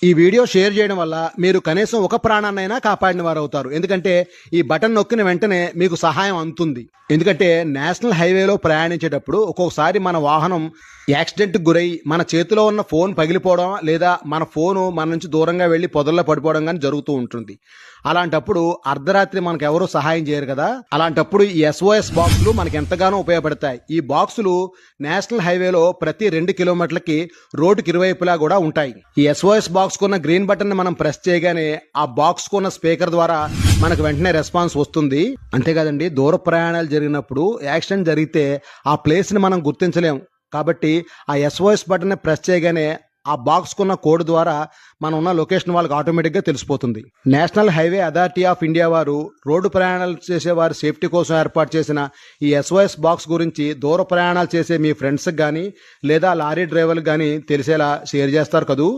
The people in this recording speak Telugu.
ఈ వీడియో షేర్ చేయడం వల్ల మీరు కనీసం ఒక ప్రాణాన్నైనా కాపాడిన వారు అవుతారు. ఎందుకంటే ఈ బటన్ నొక్కిన వెంటనే మీకు సహాయం అందుతుంది. ఎందుకంటే నేషనల్ హైవేలో ప్రయాణించేటప్పుడు ఒక్కొక్కసారి మన వాహనం యాక్సిడెంట్కి గురై మన చేతిలో ఉన్న ఫోన్ పగిలిపోవడం లేదా మన ఫోను మన నుంచి దూరంగా వెళ్ళి పొదల్లో పడిపోవడం కానీ జరుగుతూ ఉంటుంది. అలాంటప్పుడు అర్ధరాత్రి మనకు ఎవరూ సహాయం చేయరు కదా. అలాంటప్పుడు ఈ SOS బాక్సులు మనకు ఎంతగానో ఉపయోగపడతాయి. ఈ బాక్సులు నేషనల్ హైవేలో ప్రతి 2 కిలోమీటర్లకి రోడ్డుకి ఇరువైపులా కూడా ఉంటాయి. ఈ SOS బాక్స్ కున్న గ్రీన్ బటన్ ని మనం ప్రెస్ చేయగానే ఆ బాక్స్ కున్న స్పీకర్ ద్వారా మనకు వెంటనే రెస్పాన్స్ వస్తుంది. అంతేకాదండి, దూర ప్రయాణాలు జరిగినప్పుడు యాక్సిడెంట్ జరిగితే ఆ ప్లేస్ ని మనం గుర్తించలేం. కాబట్టి ఆ SOS బటన్ ని ప్రెస్ చేయగానే ఆ బాక్స్ కున్న కోడ్ ద్వారా మనం ఉన్న లొకేషన్ వాళ్ళకి ఆటోమేటిక్గా తెలిసిపోతుంది. National highway authority of India వారు రోడ్డు ప్రయాణాలు చేసే వారి సేఫ్టీ కోసం ఏర్పాటు చేసిన ఈ SOS బాక్స్ గురించి దూర ప్రయాణాలు చేసే మీ ఫ్రెండ్స్కి కానీ లేదా లారీ డ్రైవర్లకు కానీ తెలిసేలా షేర్ చేస్తారు కదూ.